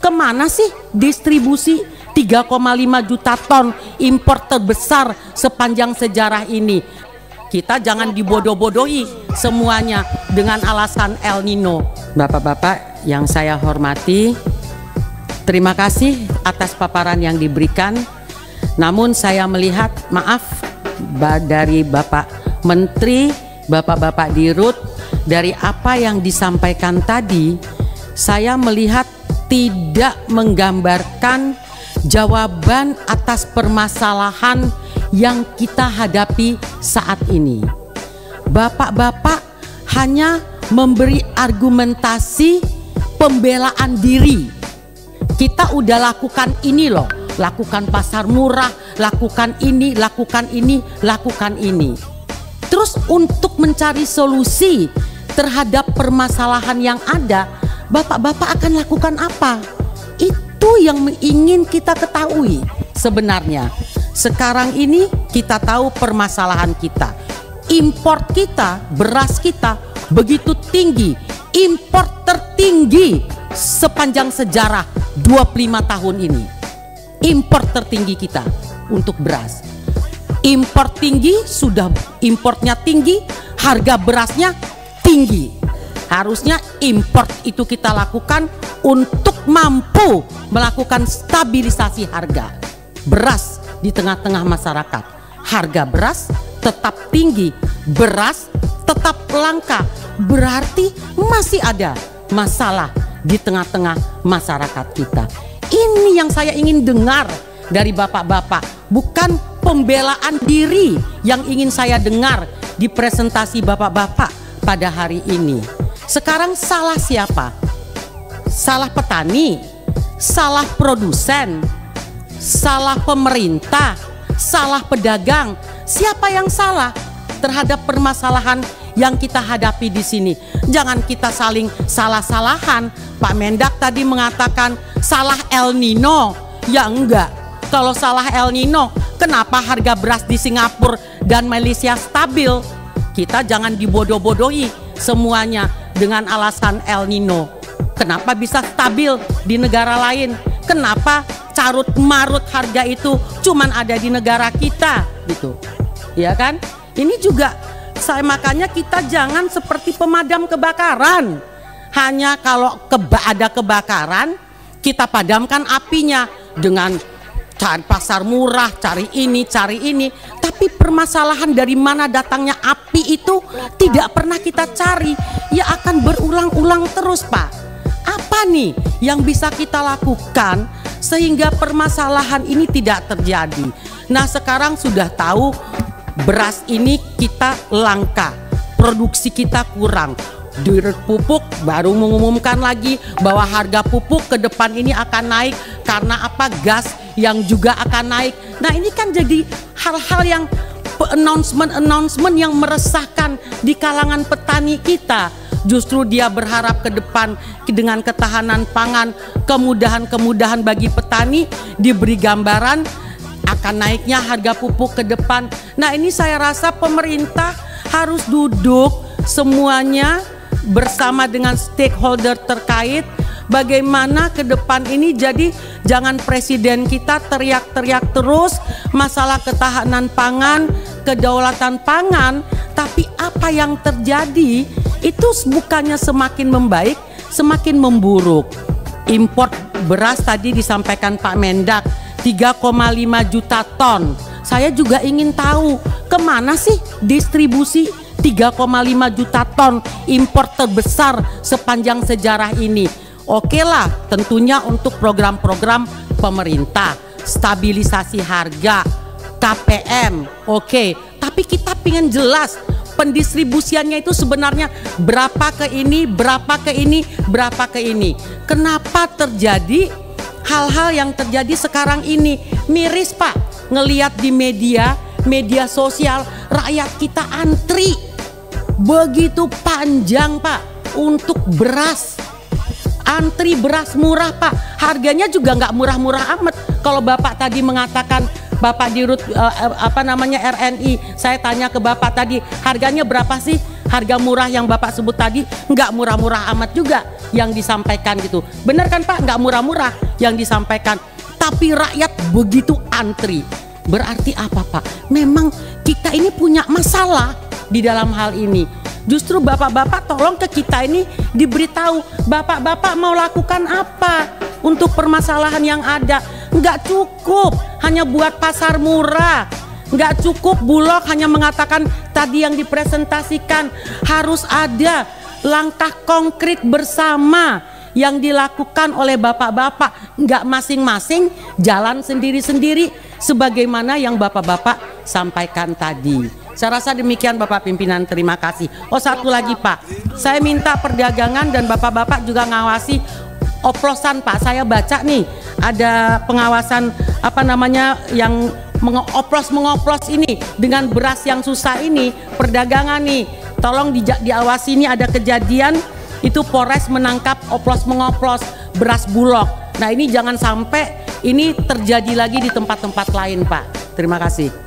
kemana sih distribusi 3,5 juta ton impor terbesar sepanjang sejarah ini? Kita jangan dibodoh-bodohi semuanya dengan alasan El Nino. Bapak-bapak yang saya hormati, terima kasih atas paparan yang diberikan. Namun saya melihat, maaf dari Bapak Menteri, Bapak-bapak Dirut, dari apa yang disampaikan tadi, saya melihat tidak menggambarkan jawaban atas permasalahan yang kita hadapi saat ini. Bapak-bapak hanya memberi argumentasi pembelaan diri. Kita udah lakukan ini loh, lakukan pasar murah, lakukan ini, lakukan ini, lakukan ini. Terus untuk mencari solusi terhadap permasalahan yang ada, bapak-bapak akan lakukan apa? Itu yang ingin kita ketahui sebenarnya. Sekarang ini kita tahu permasalahan kita. Impor kita, beras kita begitu tinggi. Impor tertinggi sepanjang sejarah 25 tahun ini. Impor tertinggi kita untuk beras. Impor tinggi, sudah importnya tinggi, harga berasnya tinggi. Harusnya impor itu kita lakukan untuk mampu melakukan stabilisasi harga beras di tengah-tengah masyarakat. Harga beras tetap tinggi, beras tetap langka, berarti masih ada masalah di tengah-tengah masyarakat kita. Ini yang saya ingin dengar dari bapak-bapak, bukan pembelaan diri yang ingin saya dengar di presentasi bapak-bapak pada hari ini. Sekarang salah siapa? Salah petani, salah produsen, salah pemerintah, salah pedagang. Siapa yang salah terhadap permasalahan yang kita hadapi di sini? Jangan kita saling salah-salahan. Pak Mendak tadi mengatakan salah El Nino. Ya enggak. Kalau salah El Nino, kenapa harga beras di Singapura dan Malaysia stabil? Kita jangan dibodoh-bodohi semuanya dengan alasan El Nino. Kenapa bisa stabil di negara lain? Kenapa carut marut harga itu cuman ada di negara kita gitu? Ya kan? Ini juga makanya kita jangan seperti pemadam kebakaran. Hanya kalau ada kebakaran, kita padamkan apinya dengan cari pasar murah, cari ini, cari ini. Tapi permasalahan dari mana datangnya api itu tidak pernah kita cari. Ya akan berulang-ulang terus, Pak. Apa nih yang bisa kita lakukan sehingga permasalahan ini tidak terjadi? Nah, sekarang sudah tahu beras ini kita langka, produksi kita kurang. Dirut Pupuk baru mengumumkan lagi bahwa harga pupuk ke depan ini akan naik karena apa? Gas yang juga akan naik. Nah, ini kan jadi hal-hal yang announcement yang meresahkan di kalangan petani kita. Justru dia berharap ke depan dengan ketahanan pangan, kemudahan-kemudahan bagi petani, diberi gambaran akan naiknya harga pupuk ke depan. Nah, ini saya rasa pemerintah harus duduk semuanya bersama dengan stakeholder terkait bagaimana ke depan ini. Jadi jangan presiden kita teriak-teriak terus masalah ketahanan pangan, kedaulatan pangan, tapi apa yang terjadi itu bukannya semakin membaik, semakin memburuk. Impor beras tadi disampaikan Pak Mendak 3,5 juta ton. Saya juga ingin tahu kemana sih distribusi 3,5 juta ton impor terbesar sepanjang sejarah ini. Oke lah, tentunya untuk program-program pemerintah, stabilisasi harga, KPM, oke. Tapi kita pengen jelas pendistribusiannya itu sebenarnya berapa ke ini, berapa ke ini, berapa ke ini. Kenapa terjadi hal-hal yang terjadi sekarang ini? Miris, Pak, ngelihat di media sosial rakyat kita antri begitu panjang, Pak, untuk beras. Antri beras murah, Pak. Harganya juga nggak murah-murah amat. Kalau Bapak tadi mengatakan, Bapak Dirut RNI, saya tanya ke Bapak tadi, harganya berapa sih harga murah yang Bapak sebut tadi nggak murah-murah amat juga yang disampaikan gitu. Benar kan Pak? Nggak murah-murah yang disampaikan. Tapi rakyat begitu antri. Berarti apa Pak? Memang kita ini punya masalah di dalam hal ini. Justru bapak-bapak tolong ke kita ini diberitahu, bapak-bapak mau lakukan apa untuk permasalahan yang ada. Nggak cukup hanya buat pasar murah, nggak cukup Bulog hanya mengatakan tadi yang dipresentasikan. Harus ada langkah konkret bersama yang dilakukan oleh bapak-bapak, nggak masing-masing jalan sendiri-sendiri sebagaimana yang bapak-bapak sampaikan tadi. Saya rasa demikian Bapak Pimpinan, terima kasih. Oh satu lagi Pak, saya minta perdagangan dan bapak-bapak juga ngawasi oplosan Pak. Saya baca nih ada pengawasan apa namanya yang mengoplos ini dengan beras yang susah ini, perdagangan nih. Tolong diawasi, ini ada kejadian itu Polres menangkap oplos-mengoplos beras Bulog. Nah ini jangan sampai ini terjadi lagi di tempat-tempat lain Pak. Terima kasih.